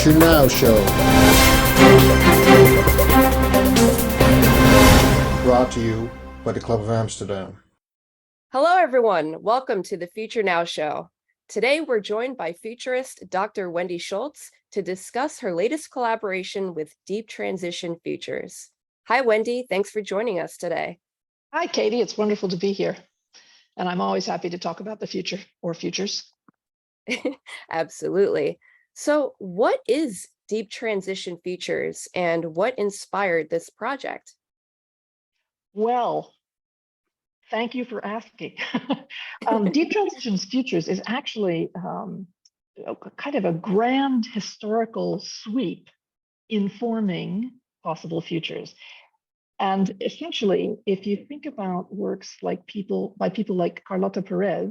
Future Now Show. Brought to you by the Club of Amsterdam. Hello, everyone. Welcome to the Future Now Show. Today, we're joined by futurist Dr. Wendy Schultz to discuss her latest collaboration with Deep Transition Futures. Hi, Wendy. Thanks for joining us today. Hi, Katie. It's wonderful to be here. And I'm always happy to talk about the future or futures. Absolutely. So what is Deep Transition Futures and what inspired this project? Well, thank you for asking. Deep Transitions Futures is actually kind of a grand historical sweep informing possible futures. And essentially, if you think about works like people like Carlota Perez,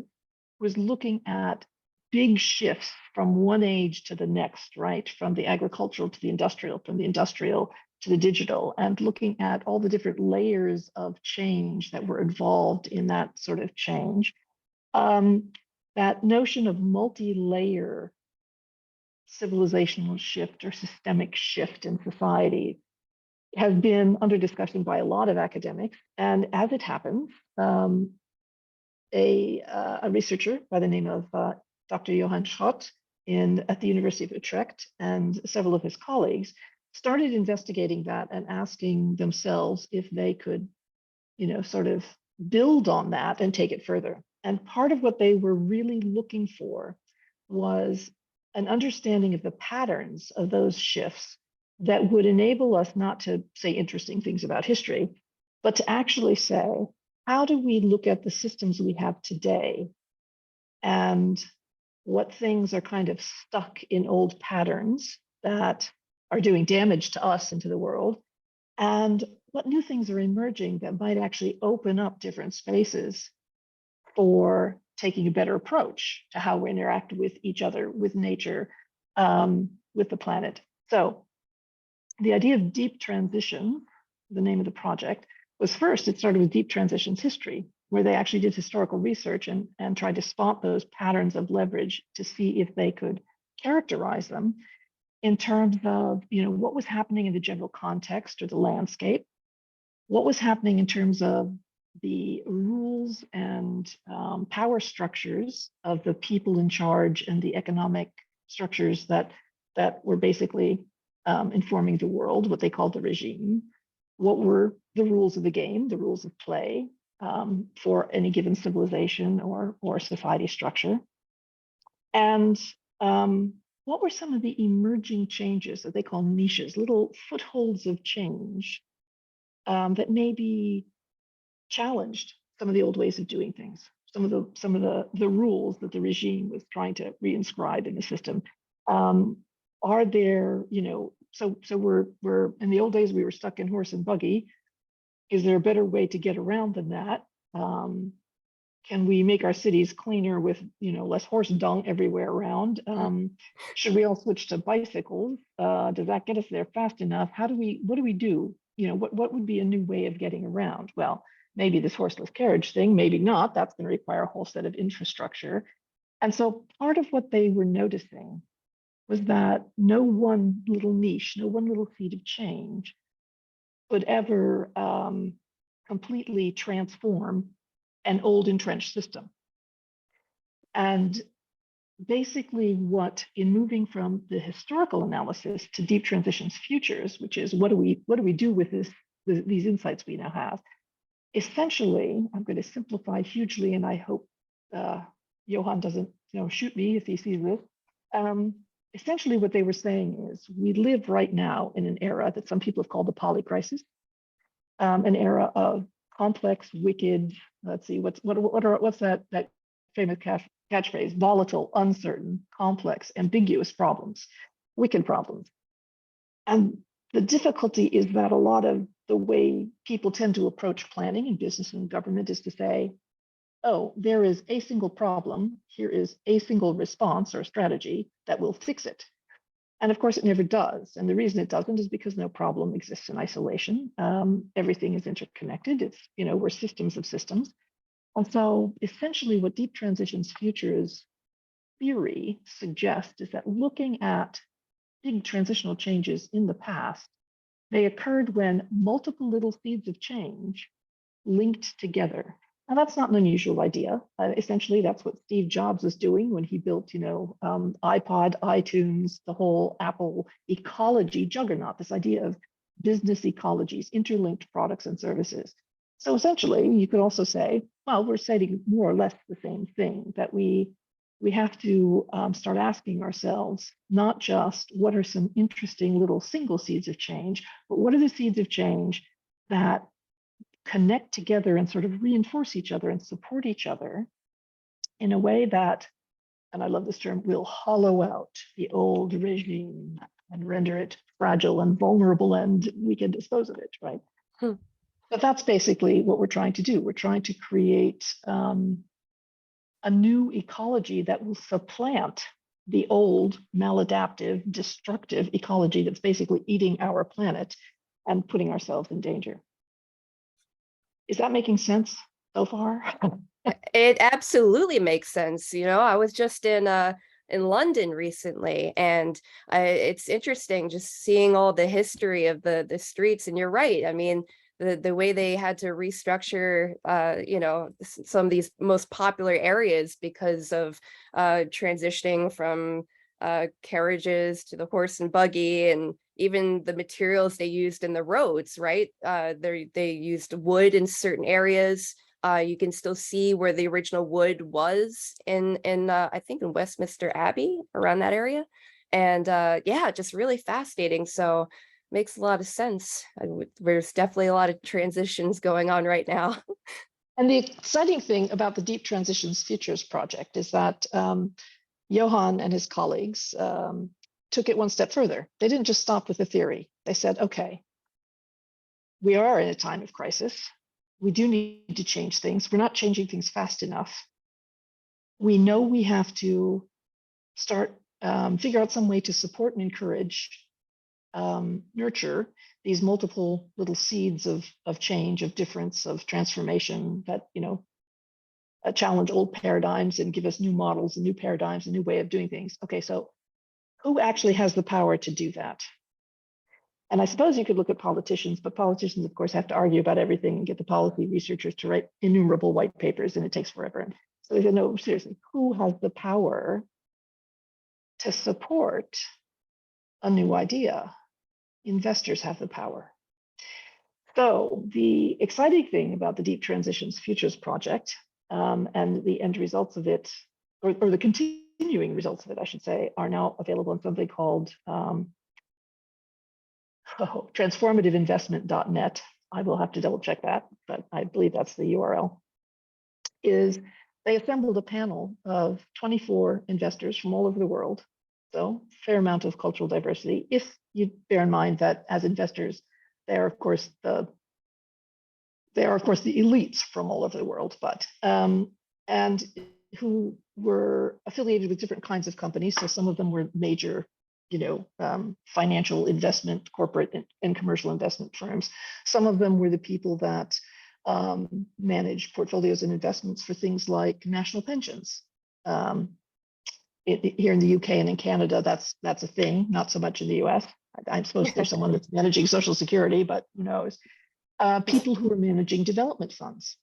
was looking at big shifts from one age to the next, right? From the agricultural to the industrial, from the industrial to the digital, and looking at all the different layers of change that were involved in that sort of change. That notion of multi-layer civilizational shift or systemic shift in society has been under discussion by a lot of academics. And as it happens, a researcher by the name of Dr. Johan Schultz at the University of Utrecht and several of his colleagues started investigating that and asking themselves if they could, sort of build on that and take it further. And part of what they were really looking for was an understanding of the patterns of those shifts that would enable us not to say interesting things about history, but to actually say, how do we look at the systems we have today and what things are kind of stuck in old patterns that are doing damage to us and to the world, and what new things are emerging that might actually open up different spaces for taking a better approach to how we interact with each other, with nature, with the planet. So the idea of deep transition, the name of the project, was first, it started with Deep Transitions History, where they actually did historical research and tried to spot those patterns of leverage to see if they could characterize them in terms of, what was happening in the general context or the landscape, what was happening in terms of the rules and power structures of the people in charge and the economic structures that were basically informing the world, what they called the regime. What were the rules of the game, the rules of play for any given civilization or society structure? And what were some of the emerging changes that they call niches, little footholds of change that maybe challenged some of the old ways of doing things, some of the rules that the regime was trying to reinscribe in the system? Are there, so we're in the old days, we were stuck in horse and buggy. Is there a better way to get around than that? Can we make our cities cleaner with, less horse dung everywhere around? Should we all switch to bicycles? Does that get us there fast enough? What do we do? What would be a new way of getting around? Well, maybe this horseless carriage thing, maybe not. That's going to require a whole set of infrastructure. And so part of what they were noticing was that no one little niche, no one little seed of change could ever completely transform an old entrenched system. And basically what, in moving from the historical analysis to Deep Transitions Futures, which is what do we do with these insights we now have, essentially, I'm going to simplify hugely, and I hope Johan doesn't shoot me if he sees this. Essentially, what they were saying is we live right now in an era that some people have called the polycrisis, an era of complex, wicked, let's see, what's that famous catchphrase? Volatile, uncertain, complex, ambiguous problems, wicked problems. And the difficulty is that a lot of the way people tend to approach planning in business and government is to say, oh, there is a single problem, here is a single response or strategy that will fix it. And of course, it never does. And the reason it doesn't is because no problem exists in isolation. Everything is interconnected. We're systems of systems. And so essentially what Deep Transitions Futures theory suggests is that looking at big transitional changes in the past, they occurred when multiple little seeds of change linked together. Now, that's not an unusual idea. Essentially, that's what Steve Jobs was doing when he built, iPod, iTunes, the whole Apple ecology juggernaut, this idea of business ecologies, interlinked products and services. So essentially, you could also say, well, we're saying more or less the same thing, that we have to start asking ourselves, not just what are some interesting little single seeds of change, but what are the seeds of change that connect together and sort of reinforce each other and support each other in a way that, and I love this term, will hollow out the old regime and render it fragile and vulnerable, and we can dispose of it, right? But that's basically what we're trying to do. We're trying to create a new ecology that will supplant the old maladaptive, destructive ecology that's basically eating our planet and putting ourselves in danger. Is that making sense so far? It absolutely makes sense. I was just in London recently, and it's interesting just seeing all the history of the streets. And you're right. I mean, the way they had to restructure, some of these most popular areas because of transitioning from carriages to the horse and buggy, and even the materials they used in the roads, right? They used wood in certain areas. You can still see where the original wood was in I think in Westminster Abbey, around that area. And yeah, just really fascinating. So makes a lot of sense. There's definitely a lot of transitions going on right now. And the exciting thing about the Deep Transitions Futures project is that Johan and his colleagues took it one step further. They didn't just stop with the theory. They said, okay, we are in a time of crisis. We do need to change things. We're not changing things fast enough. We know we have to start figure out some way to support and encourage, nurture these multiple little seeds of change, of difference, of transformation that, challenge old paradigms and give us new models and new paradigms, a new way of doing things. Okay, so who actually has the power to do that? And I suppose you could look at politicians, but politicians, of course, have to argue about everything and get the policy researchers to write innumerable white papers, and it takes forever. So they said, no, seriously, who has the power to support a new idea? Investors have the power. So the exciting thing about the Deep Transitions Futures project and the end results of it, or the continuing results of it, I should say, are now available in something called transformativeinvestment.net. I will have to double check that, but I believe that's the URL. Is they assembled a panel of 24 investors from all over the world. So fair amount of cultural diversity. If you bear in mind that as investors, they are of course the elites from all over the world, but and who were affiliated with different kinds of companies. So some of them were major, financial investment, corporate and commercial investment firms. Some of them were the people that manage portfolios and investments for things like national pensions. Here in the UK and in Canada, that's a thing, not so much in the US. I'm supposed there's someone that's managing Social Security, but who knows? People who are managing development funds.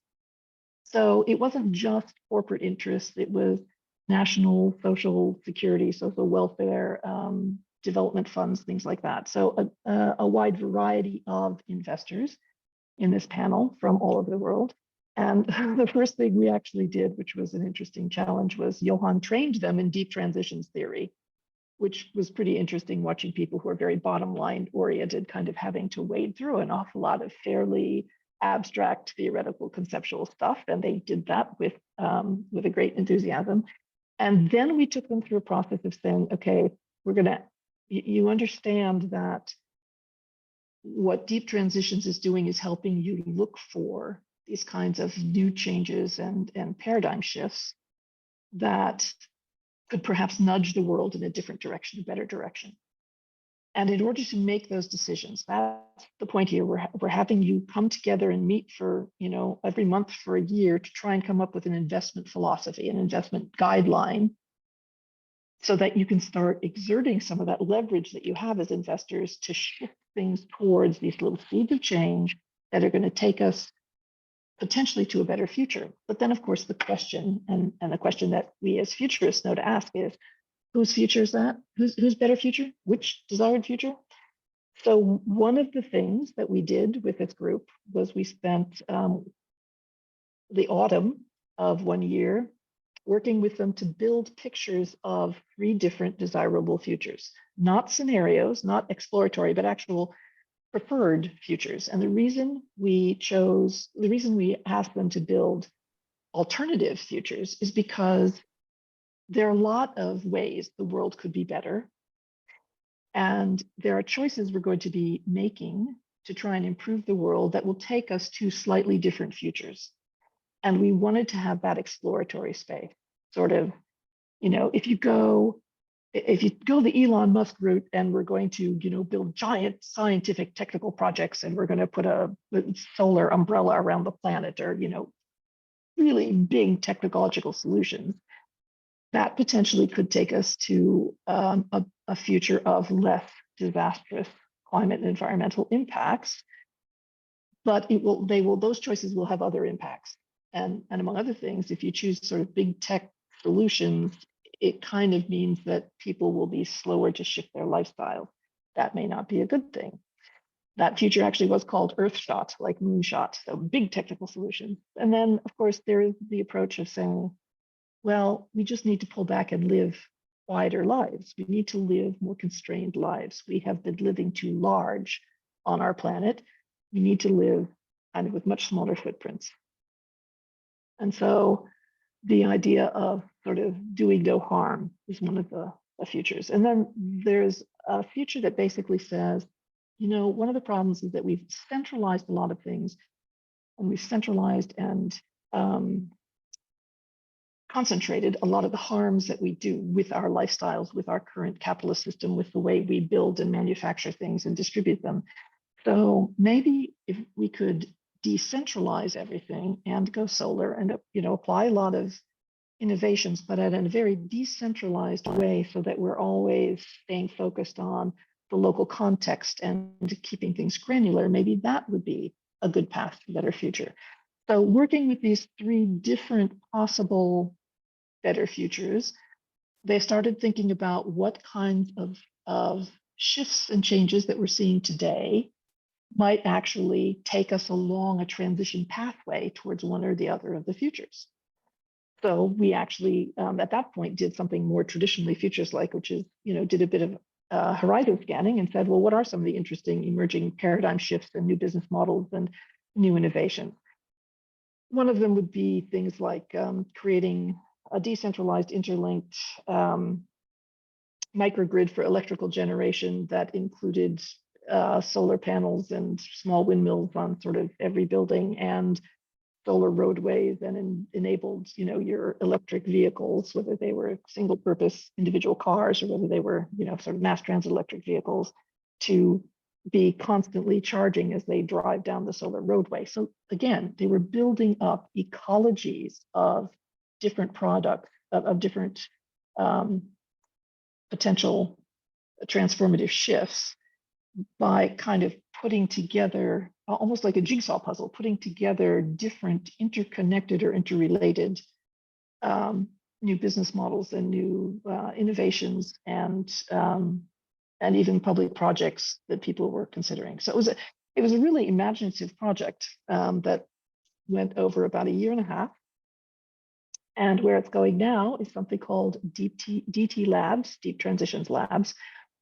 So it wasn't just corporate interests, it was national social security, social welfare, development funds, things like that. So a wide variety of investors in this panel from all over the world. And the first thing we actually did, which was an interesting challenge, was Johan trained them in deep transitions theory, which was pretty interesting, watching people who are very bottom line oriented kind of having to wade through an awful lot of fairly abstract theoretical conceptual stuff. And they did that with a great enthusiasm. And then we took them through a process of saying, okay, you understand that what deep transitions is doing is helping you look for these kinds of new changes and paradigm shifts that could perhaps nudge the world in a different direction, a better direction. And in order to make those decisions, that's the point here. We're having you come together and meet for, every month for a year to try and come up with an investment philosophy, an investment guideline so that you can start exerting some of that leverage that you have as investors to shift things towards these little seeds of change that are going to take us potentially to a better future. But then, of course, the question, and the question that we as futurists know to ask is, whose future is that? Whose better future? Which desired future? So one of the things that we did with this group was we spent the autumn of 1 year working with them to build pictures of 3 different desirable futures, not scenarios, not exploratory, but actual preferred futures. And the reason we asked them to build alternative futures is because there are a lot of ways the world could be better. And there are choices we're going to be making to try and improve the world that will take us to slightly different futures. And we wanted to have that exploratory space, sort of, if you go the Elon Musk route and we're going to, build giant scientific technical projects and we're going to put a solar umbrella around the planet, or, really big technological solutions, that potentially could take us to a future of less disastrous climate and environmental impacts. But those choices will have other impacts. And among other things, if you choose sort of big tech solutions, it kind of means that people will be slower to shift their lifestyle. That may not be a good thing. That future actually was called Earthshot, like moonshot, so big technical solutions. And then, of course, there is the approach of saying, well, we just need to pull back and live quieter lives. We need to live more constrained lives. We have been living too large on our planet. We need to live kind of with much smaller footprints. And so the idea of sort of doing no harm is one of the futures. And then there's a future that basically says, one of the problems is that we've centralized a lot of things, and we've centralized and concentrated a lot of the harms that we do with our lifestyles, with our current capitalist system, with the way we build and manufacture things and distribute them. So maybe if we could decentralize everything and go solar and apply a lot of innovations, but in a very decentralized way, so that we're always staying focused on the local context and keeping things granular, maybe that would be a good path to a better future. So working with these 3 different possible better futures, they started thinking about what kinds of shifts and changes that we're seeing today might actually take us along a transition pathway towards one or the other of the futures. So we actually, at that point, did something more traditionally futures-like, which is, did a bit of horizon scanning and said, well, what are some of the interesting emerging paradigm shifts and new business models and new innovations? One of them would be things like creating a decentralized, interlinked microgrid for electrical generation that included solar panels and small windmills on sort of every building, and solar roadways, and enabled, your electric vehicles, whether they were single purpose individual cars or whether they were, sort of mass transit electric vehicles, to be constantly charging as they drive down the solar roadway. So again, they were building up ecologies of different products, of different potential transformative shifts, by kind of putting together, almost like a jigsaw puzzle, putting together different interconnected or interrelated new business models and new innovations, and even public projects that people were considering. So it was a really imaginative project that went over about 1.5 years. And where it's going now is something called DT Labs, Deep Transitions Labs,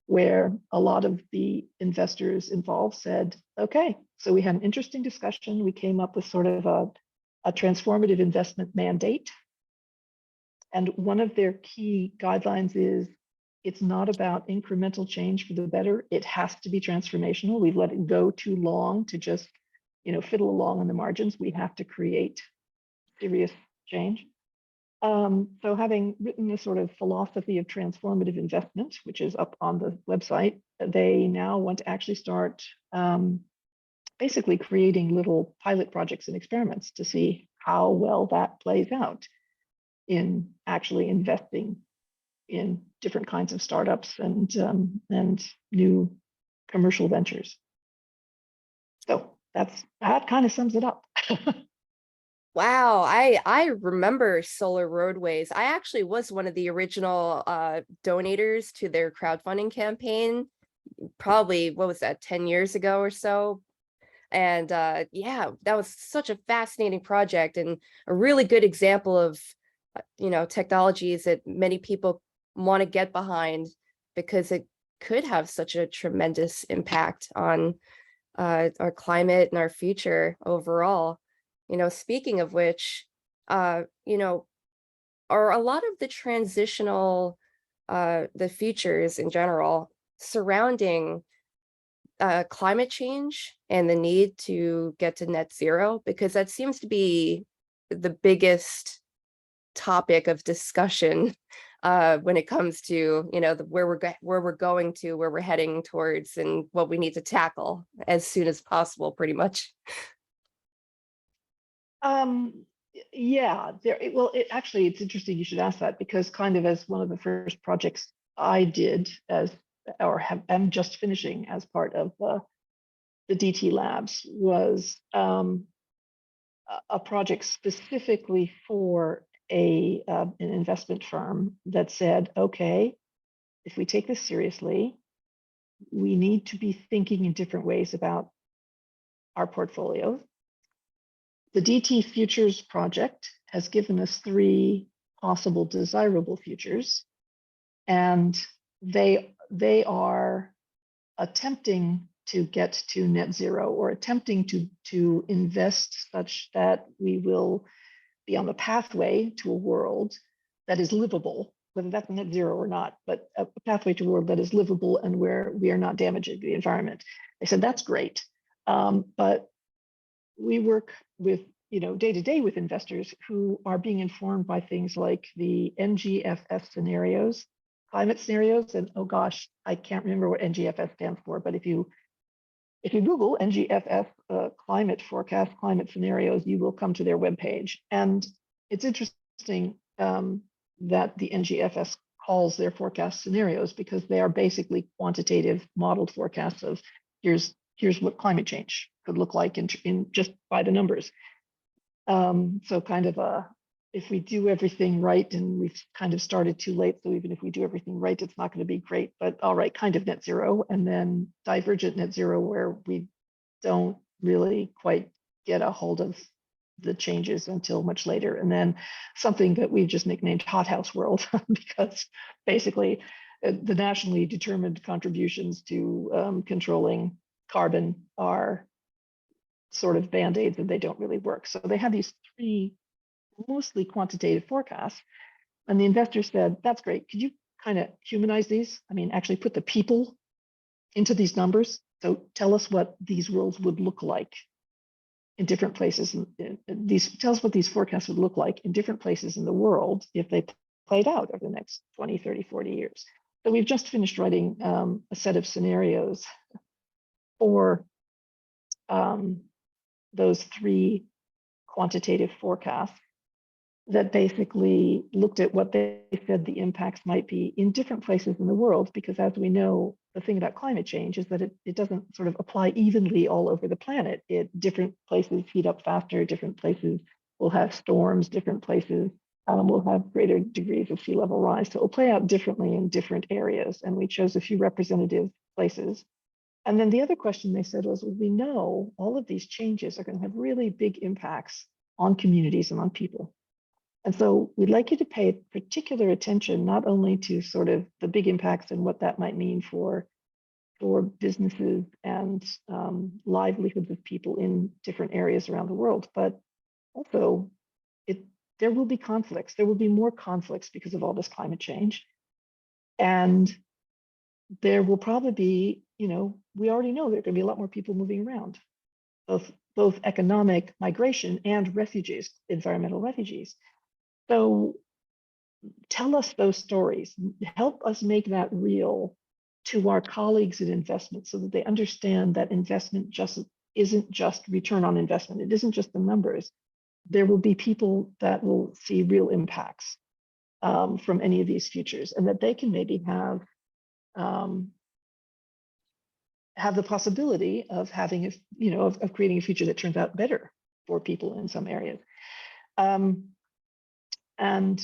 where a lot of the investors involved said, okay, so we had an interesting discussion. We came up with sort of a transformative investment mandate. And one of their key guidelines is, it's not about incremental change for the better. It has to be transformational. We've let it go too long to just, fiddle along on the margins. We have to create serious change. So having written a sort of philosophy of transformative investment, which is up on the website, they now want to actually start basically creating little pilot projects and experiments to see how well that plays out in actually investing in different kinds of startups and new commercial ventures. So that kind of sums it up. Wow, I remember Solar Roadways. I actually was one of the original donators to their crowdfunding campaign, probably, what was that, 10 years ago or so. And yeah, that was such a fascinating project and a really good example of, technologies that many people want to get behind because it could have such a tremendous impact on our climate and our future overall. Speaking of which, are a lot of the transitional, the features in general surrounding climate change and the need to get to net zero, because that seems to be the biggest topic of discussion when it comes to where we're going to, where we're heading towards, and what we need to tackle as soon as possible, pretty much. Yeah, it's interesting you should ask that, because kind of as one of the first projects I did am just finishing as part of the DT Labs was a project specifically for an investment firm that said, okay, if we take this seriously, we need to be thinking in different ways about our portfolio. The DT Futures project has given us 3 possible desirable futures, and they are attempting to get to net zero, or attempting to invest such that we will be on the pathway to a world that is livable, whether that's net zero or not, but a pathway to a world that is livable and where we are not damaging the environment. They said, that's great, but we work with, day to day with investors who are being informed by things like the NGFS scenarios, climate scenarios, and oh gosh, I can't remember what NGFS stands for, but if you Google NGFS climate forecast, climate scenarios, you will come to their webpage. And it's interesting that the NGFS calls their forecast scenarios, because they are basically quantitative modeled forecasts of here's what climate change could look like in just by the numbers. So kind of if we do everything right, and we've kind of started too late, so even if we do everything right, it's not going to be great, but all right, kind of net zero, and then divergent net zero, where we don't really quite get a hold of the changes until much later, and then something that we've just nicknamed hothouse world, because basically the nationally determined contributions to controlling carbon are sort of band-aids, and they don't really work. So they have these 3 mostly quantitative forecasts, and the investor said, that's great, could you kind of humanize these? I mean, actually put the people into these numbers. So tell us what these worlds would look like in different places. Tell us what these forecasts would look like in different places in the world if they played out over the next 20, 30, 40 years. So we've just finished writing a set of scenarios for those 3 quantitative forecasts that basically looked at what they said the impacts might be in different places in the world, because as we know, the thing about climate change is that it doesn't sort of apply evenly all over the planet. Different places heat up faster, different places will have storms, different places will have greater degrees of sea level rise. So it will play out differently in different areas, and we chose a few representative places. And then the other question they said was, well, we know all of these changes are going to have really big impacts on communities and on people. And so we'd like you to pay particular attention, not only to sort of the big impacts and what that might mean for businesses and livelihoods of people in different areas around the world, but also there will be conflicts. There will be more conflicts because of all this climate change. And there will probably be, we already know there are going to be a lot more people moving around, both economic migration and refugees, environmental refugees. So tell us those stories, help us make that real to our colleagues in investment, so that they understand that investment isn't just return on investment. It isn't just the numbers. There will be people that will see real impacts. from any of these futures, and that they can maybe have the possibility of having of creating a future that turns out better for people in some areas. And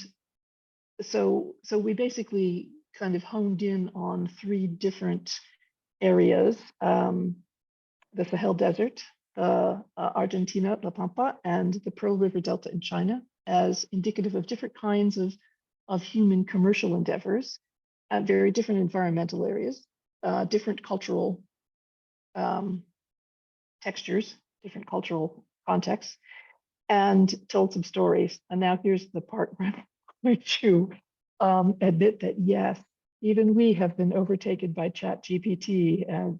so we basically kind of honed in on 3 different areas: the Sahel Desert, Argentina, La Pampa, and the Pearl River Delta in China, as indicative of different kinds of human commercial endeavors at very different environmental areas, different cultural textures, different cultural contexts, and told some stories. And now here's the part where I'm going to admit that, yes, even we have been overtaken by ChatGPT and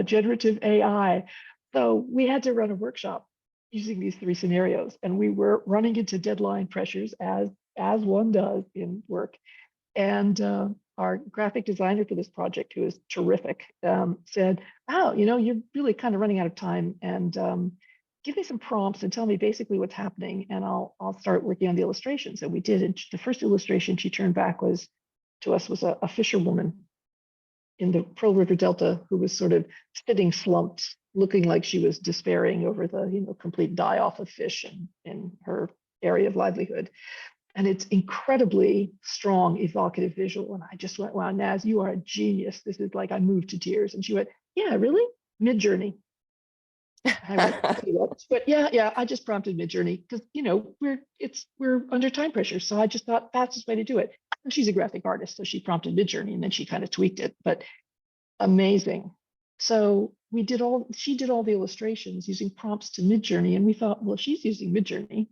generative AI. So we had to run a workshop using these 3 scenarios, and we were running into deadline pressures as one does in work. And our graphic designer for this project, who is terrific, said, "Wow, you're really kind of running out of time, and give me some prompts and tell me basically what's happening, and I'll start working on the illustrations." And we did. And the first illustration she turned back was a fisherwoman in the Pearl River Delta who was sort of sitting slumped, looking like she was despairing over the complete die-off of fish in her area of livelihood. And it's incredibly strong, evocative visual. And I just went, "Wow, Naz, you are a genius. This is like I moved to tears." And she went, "Yeah, really? Midjourney." I went, "Okay, what?" But yeah, I just prompted Midjourney because we're under time pressure. So I just thought fastest way to do it. And she's a graphic artist, so she prompted Midjourney, and then she kind of tweaked it. But amazing. So she did all the illustrations using prompts to Midjourney, and we thought, well, she's using Midjourney.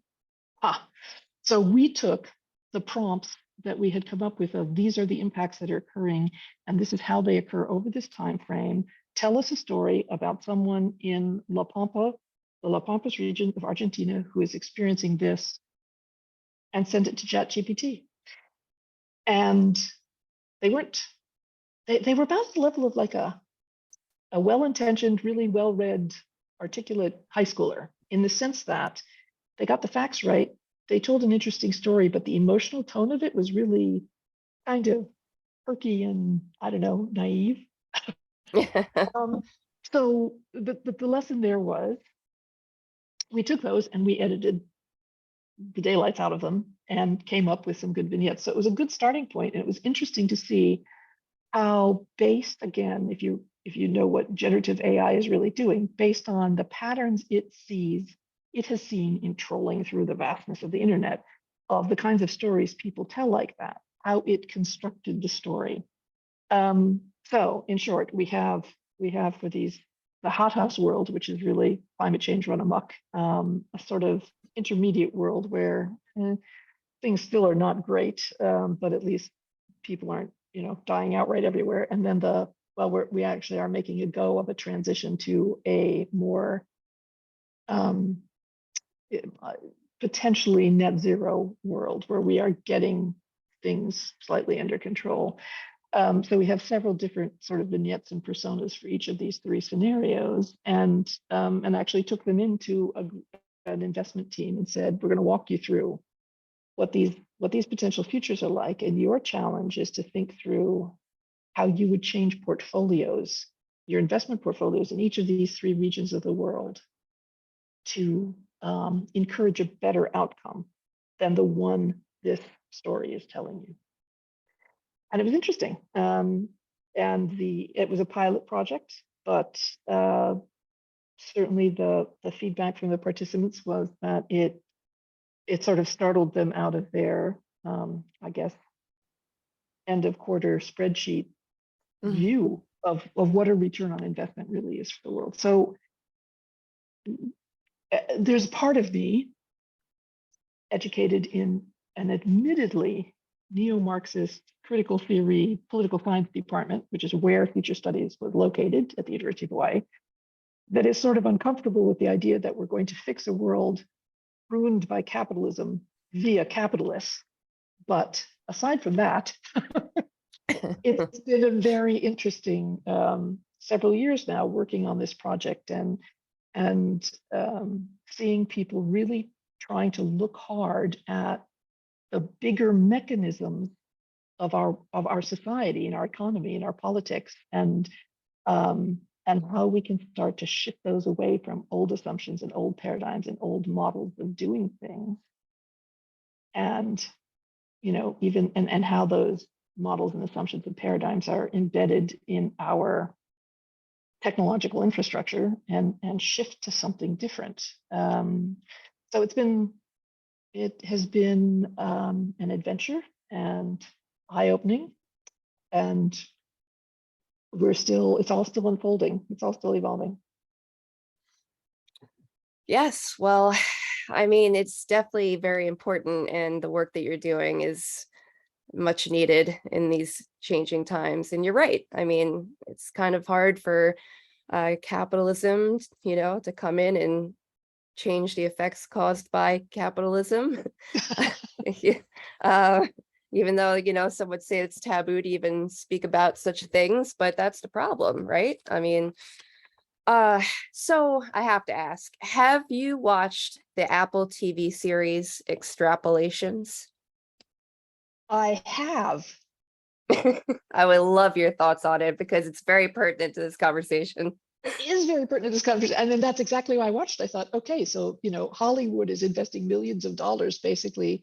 So we took the prompts that we had come up with of these are the impacts that are occurring, and this is how they occur over this time frame. Tell us a story about someone in La Pampa, the La Pampas region of Argentina, who is experiencing this, and send it to ChatGPT. And they were about the level of like a well-intentioned, really well-read, articulate high schooler, in the sense that they got the facts right. They told an interesting story, but the emotional tone of it was really kind of perky and, I don't know, naive. So the lesson there was, we took those and we edited the daylights out of them and came up with some good vignettes. So it was a good starting point, and it was interesting to see how, based, again, if you know what generative AI is really doing, based on the patterns it has seen in trolling through the vastness of the internet, of the kinds of stories people tell like that, how it constructed the story. So in short, we have for the hothouse world, which is really climate change run amok, a sort of intermediate world where things still are not great, but at least people aren't dying outright everywhere. And then we actually are making a go of a transition to a more potentially net zero world where we are getting things slightly under control. So we have several different sort of vignettes and personas for each of these 3 scenarios, and actually took them into an investment team and said, we're going to walk you through what these potential futures are like, and your challenge is to think through how you would change portfolios, your investment portfolios in each of these 3 regions of the world, to encourage a better outcome than the one this story is telling you. And it was interesting. And it was a pilot project, but certainly the feedback from the participants was that it sort of startled them out of their, I guess, end of quarter spreadsheet view of what a return on investment really is for the world. So there's part of me, educated in an admittedly neo-Marxist critical theory political science department, which is where future studies was located at the University of Hawaii, that is sort of uncomfortable with the idea that we're going to fix a world ruined by capitalism via capitalists. But aside from that, it's been a very interesting several years now working on this project, and seeing people really trying to look hard at the bigger mechanisms of our society and our economy and our politics, and how we can start to shift those away from old assumptions and old paradigms and old models of doing things. And, even and how those models and assumptions and paradigms are embedded in our technological infrastructure and shift to something different. So it has been an adventure and eye-opening, and it's all still unfolding. It's all still evolving. Yes, well, I mean, it's definitely very important, and the work that you're doing is much needed in these changing times. And you're right. I mean, it's kind of hard for capitalism, to come in and change the effects caused by capitalism. uh, Even though, some would say it's taboo to even speak about such things, but that's the problem, right? I mean, so I have to ask, have you watched the Apple TV series Extrapolations? I have. I would love your thoughts on it because it's very pertinent to this conversation. It is very pertinent to this conversation. And then that's exactly why I watched. I thought, okay, so, Hollywood is investing millions of dollars basically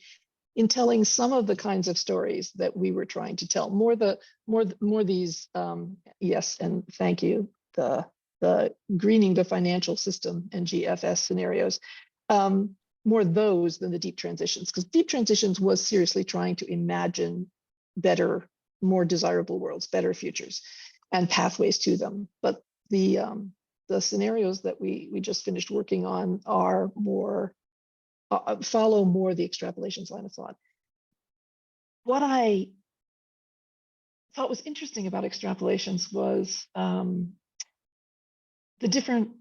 in telling some of the kinds of stories that we were trying to tell. More these, yes, and thank you, the greening the financial system and GFS scenarios, more those than the deep transitions, because deep transitions was seriously trying to imagine better, more desirable worlds, better futures, and pathways to them. But the scenarios that we just finished working on are more follow more the extrapolations line of thought. What I thought was interesting about extrapolations was the different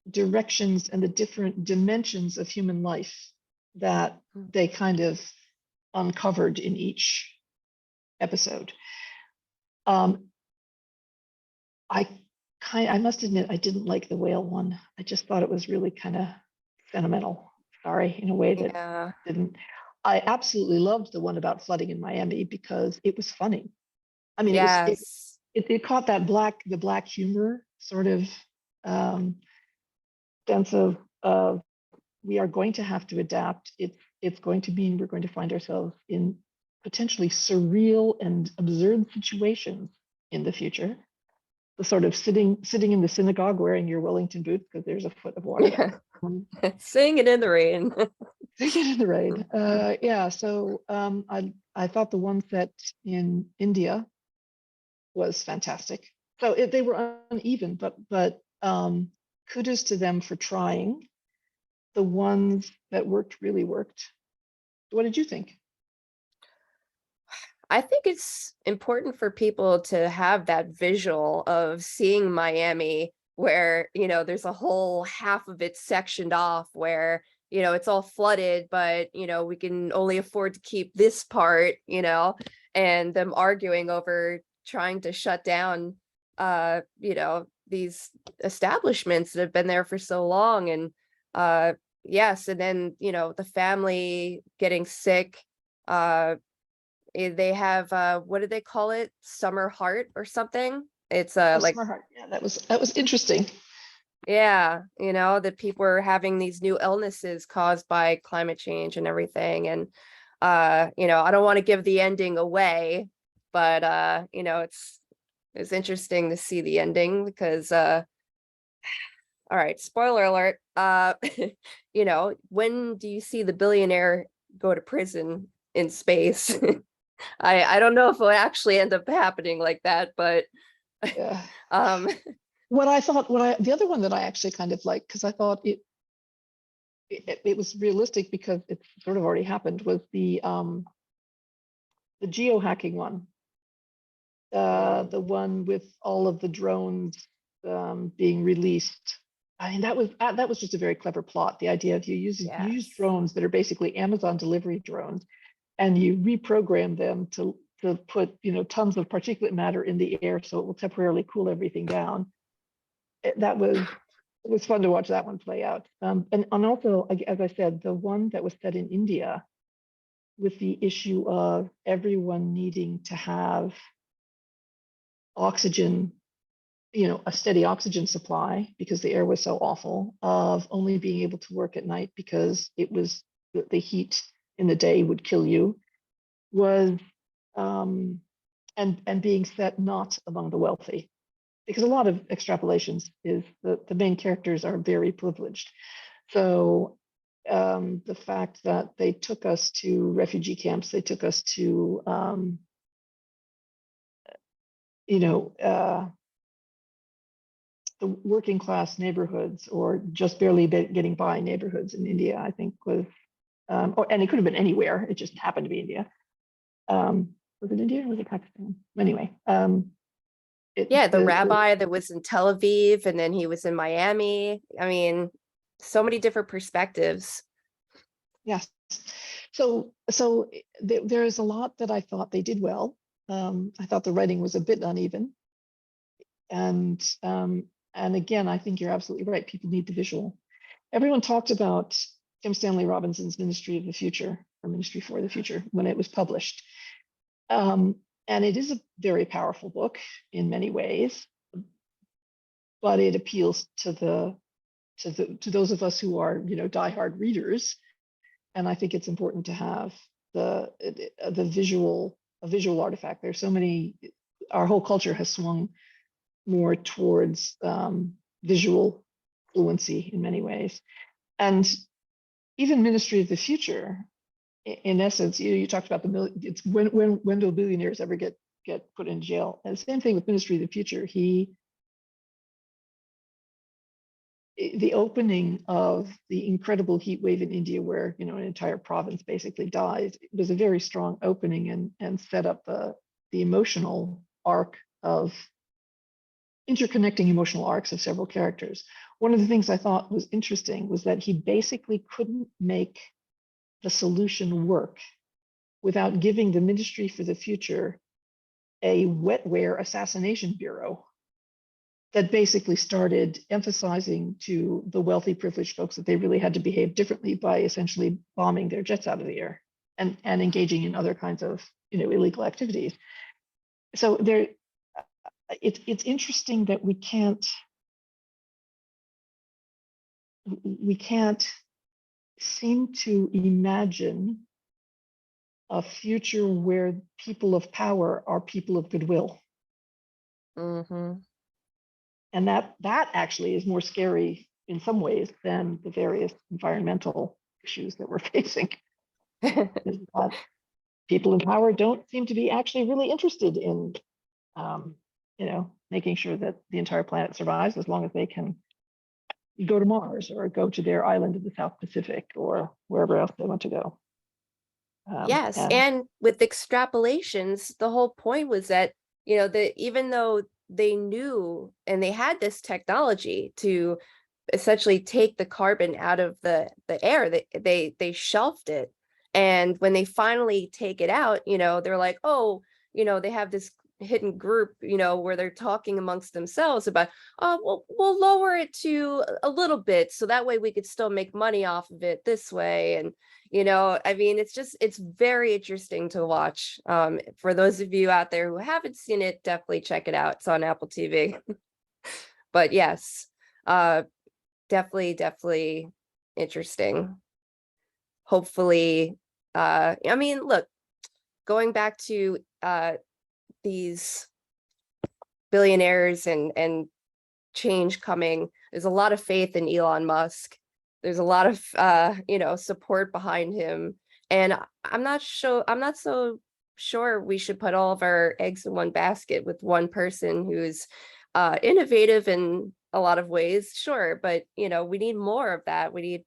directions and the different dimensions of human life that they kind of uncovered in each episode. I must admit, I didn't like the whale one. I just thought it was really kind of sentimental. Sorry, in a way that didn't. I absolutely loved the one about flooding in Miami because it was funny. I mean, Yes. it caught that the black humor sort of sense of we are going to have to adapt. It's going to mean we're going to find ourselves in potentially surreal and absurd situations in the future. The sort of sitting in the synagogue wearing your Wellington boots because there's a foot of water. Yeah. Singing in the rain. Singing in the rain. Yeah. So I thought the one set in India was fantastic. So they were uneven, but kudos to them for trying. The ones that really worked. What did you think? I think it's important for people to have that visual of seeing Miami where, there's a whole half of it sectioned off where, it's all flooded, but, we can only afford to keep this part, and them arguing over trying to shut down, these establishments that have been there for so long. And yes, and then, the family getting sick, they have what did they call it? Summer heart or something? It's like Summer heart. Yeah, that was interesting. Yeah, that people are having these new illnesses caused by climate change and everything. And I don't want to give the ending away, but it's interesting to see the ending because all right, spoiler alert. When do you see the billionaire go to prison in space? I don't know if it'll actually end up happening like that, but Yeah. the other one that I actually kind of liked, because I thought it was realistic because it sort of already happened, was the geohacking one. The one with all of the drones being released. I mean, that was just a very clever plot. The idea of you use drones that are basically Amazon delivery drones, and you reprogram them to put tons of particulate matter in the air so it will temporarily cool everything down. It was fun to watch that one play out. And also, as I said, the one that was set in India with the issue of everyone needing to have oxygen, a steady oxygen supply because the air was so awful, of only being able to work at night because it was the heat in the day would kill you, was and being set not among the wealthy. Because a lot of extrapolations is the main characters are very privileged. So the fact that they took us to refugee camps, they took us to, the working class neighborhoods or just barely getting by neighborhoods in India, I think was, and it could have been anywhere. It just happened to be India. Was it India or was it Pakistan? Anyway, Yeah, the rabbi that was in Tel Aviv and then he was in Miami. I mean, so many different perspectives. Yes. So there is a lot that I thought they did well. I thought the writing was a bit uneven. And again, I think you're absolutely right. People need the visual. Everyone talked about Kim Stanley Robinson's Ministry of the Future or Ministry for the Future when it was published. And it is a very powerful book in many ways, but it appeals to those of us who are, diehard readers. And I think it's important to have a visual artifact. There's so many. Our whole culture has swung more towards visual fluency in many ways, and even Ministry of the Future. In essence, you talked about it's when do billionaires ever get put in jail? And the same thing with Ministry of the Future. The opening of the incredible heat wave in India, where an entire province basically dies, was a very strong opening and set up the emotional arc of interconnecting emotional arcs of several characters. One of the things I thought was interesting was that he basically couldn't make the solution work without giving the Ministry for the Future a wetware assassination bureau that basically started emphasizing to the wealthy privileged folks that they really had to behave differently by essentially bombing their jets out of the air and engaging in other kinds of illegal activities. So it's interesting that we can't seem to imagine a future where people of power are people of goodwill. Mm-hmm. And that actually is more scary in some ways than the various environmental issues that we're facing. People in power don't seem to be actually really interested in, making sure that the entire planet survives as long as they can go to Mars or go to their island in the South Pacific or wherever else they want to go. Yes, and with extrapolations, the whole point was that, even though they knew and they had this technology to essentially take the carbon out of the air, they shelved it. And when they finally take it out, they're like, oh, they have this hidden group, where they're talking amongst themselves about, oh, we'll lower it to a little bit so that way we could still make money off of it this way. And I mean, it's very interesting to watch. For those of you out there who haven't seen it, definitely check it out. It's on Apple TV. But yes, definitely interesting. Hopefully, I mean, look, going back to these billionaires and change coming, there's a lot of faith in Elon Musk. There's a lot of support behind him, and I'm not so sure we should put all of our eggs in one basket with one person who's innovative in a lot of ways, sure, but we need more of that. We need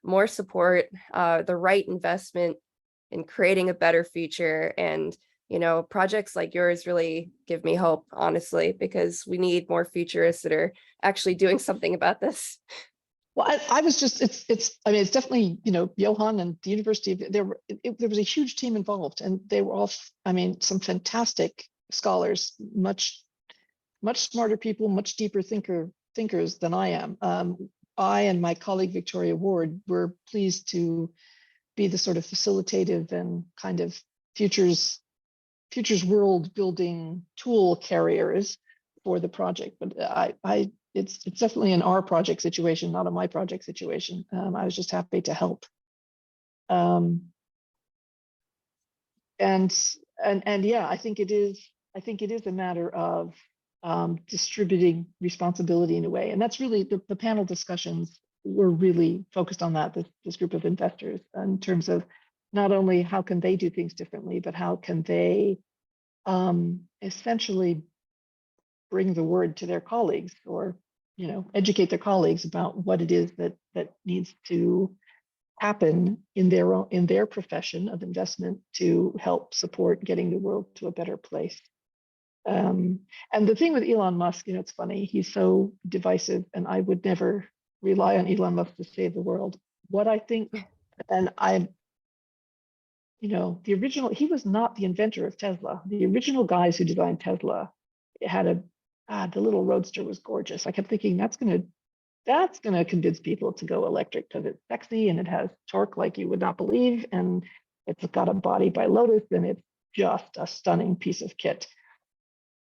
more support, the right investment in creating a better future. And projects like yours really give me hope, honestly, because we need more futurists that are actually doing something about this. Well, I was just, I mean, it's definitely, Johan and the university, there was a huge team involved, and they were all, I mean, some fantastic scholars, much smarter people, much deeper thinkers than I am. I and my colleague Victoria Ward were pleased to be the sort of facilitative and kind of futures world building tool carriers for the project. But it's definitely an our project situation, not a my project situation. I was just happy to help. And yeah, I think it is a matter of distributing responsibility in a way. And that's really the panel discussions were really focused on that, this group of investors, in terms of not only how can they do things differently, but how can they essentially bring the word to their colleagues, or educate their colleagues about what it is that needs to happen in their profession of investment to help support getting the world to a better place. And the thing with Elon Musk, it's funny, he's so divisive, and I would never rely on Elon Musk to save the world. What I think, and the original, he was not the inventor of Tesla. The original guys who designed Tesla had the little roadster was gorgeous. I kept thinking that's gonna convince people to go electric because it's sexy and it has torque like you would not believe, and it's got a body by Lotus, and it's just a stunning piece of kit.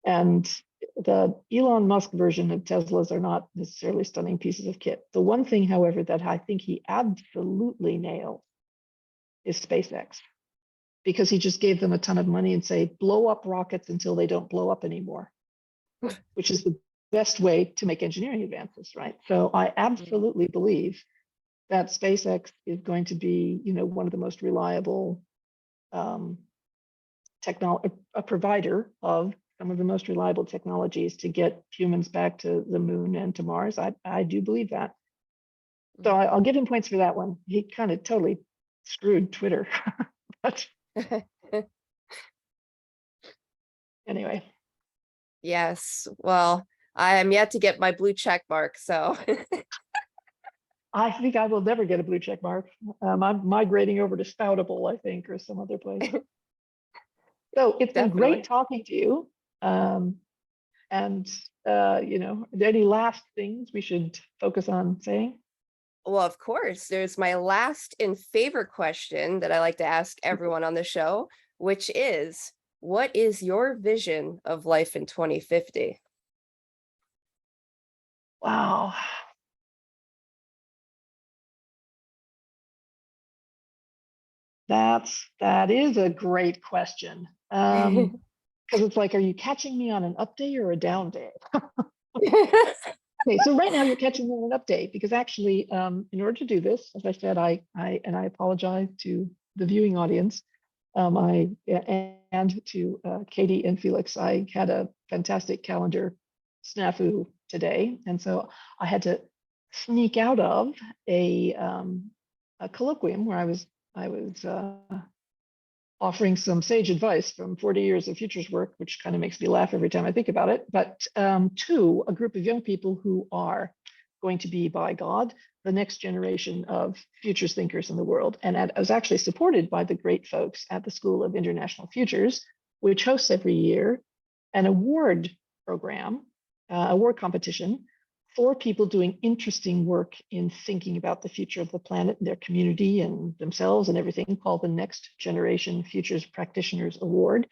And the Elon Musk version of Teslas are not necessarily stunning pieces of kit. The one thing, however, that I think he absolutely nailed is SpaceX, because he just gave them a ton of money and say, blow up rockets until they don't blow up anymore, which is the best way to make engineering advances, right? So I absolutely believe that SpaceX is going to be, one of the most reliable a provider of some of the most reliable technologies to get humans back to the moon and to Mars. I do believe that. So I'll give him points for that one. He kind of totally screwed Twitter. But anyway. Yes. Well, I am yet to get my blue check mark, so. I think I will never get a blue check mark. I'm migrating over to Spoutable, I think, or some other place. So it's been great talking to you. And any last things we should focus on saying? Well, of course, there's my last and favorite question that I like to ask everyone on the show, which is, what is your vision of life in 2050? Wow. That is a great question. Because it's like, are you catching me on an up day or a down day? Okay, so right now you're catching me on an up day, because actually, in order to do this, as I said, I apologize to the viewing audience, and to Katie and Felix. I had a fantastic calendar snafu today, and so I had to sneak out of a colloquium where I was offering some sage advice from 40 years of futures work, which kind of makes me laugh every time I think about it, but to a group of young people who are going to be, by God, the next generation of futures thinkers in the world. And I was actually supported by the great folks at the School of International Futures, which hosts every year an award program, award competition for people doing interesting work in thinking about the future of the planet and their community and themselves and everything, called the Next Generation Futures Practitioners Award.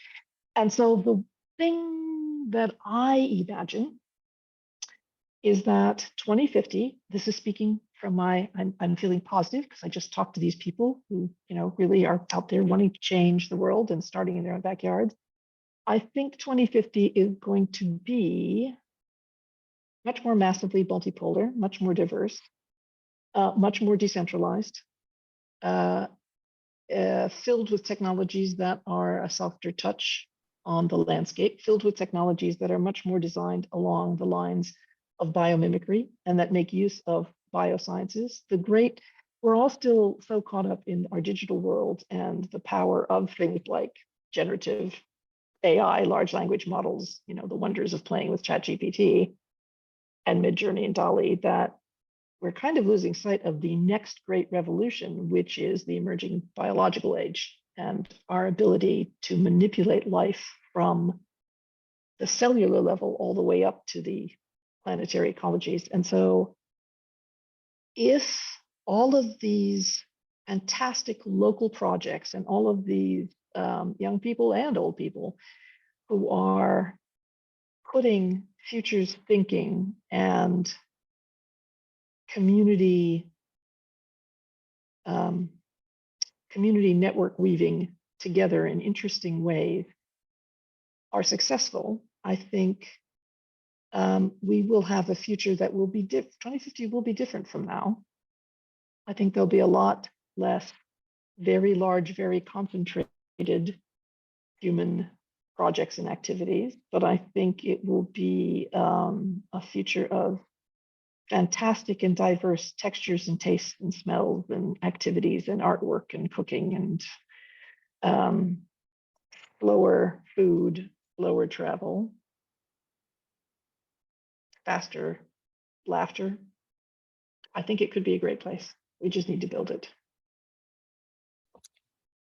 And so the thing that I imagine is that 2050, this is speaking from I'm feeling positive because I just talked to these people who, really are out there wanting to change the world and starting in their own backyards. I think 2050 is going to be much more massively multipolar, much more diverse, much more decentralized, filled with technologies that are a softer touch on the landscape, filled with technologies that are much more designed along the lines of biomimicry and that make use of biosciences. We're all still so caught up in our digital world and the power of things like generative AI, large language models, the wonders of playing with ChatGPT and Midjourney and DALL-E, that we're kind of losing sight of the next great revolution, which is the emerging biological age and our ability to manipulate life from the cellular level all the way up to the planetary ecologies. And so if all of these fantastic local projects and all of these young people and old people who are putting futures thinking and community community network weaving together in interesting ways are successful, I think we will have a future that will be 2050 will be different from now. I think there'll be a lot less very large, very concentrated human projects and activities, but I think it will be a future of fantastic and diverse textures and tastes and smells and activities and artwork and cooking and slower food, slower travel, faster laughter. I think it could be a great place. We just need to build it.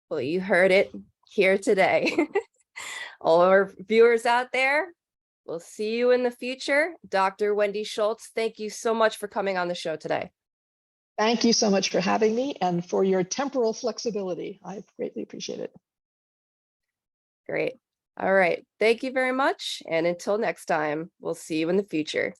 Well, you heard it here today. All our viewers out there, we'll see you in the future. Dr. Wendy Schultz, thank you so much for coming on the show today. Thank you so much for having me and for your temporal flexibility. I greatly appreciate it. Great. All right. Thank you very much. And until next time, we'll see you in the future.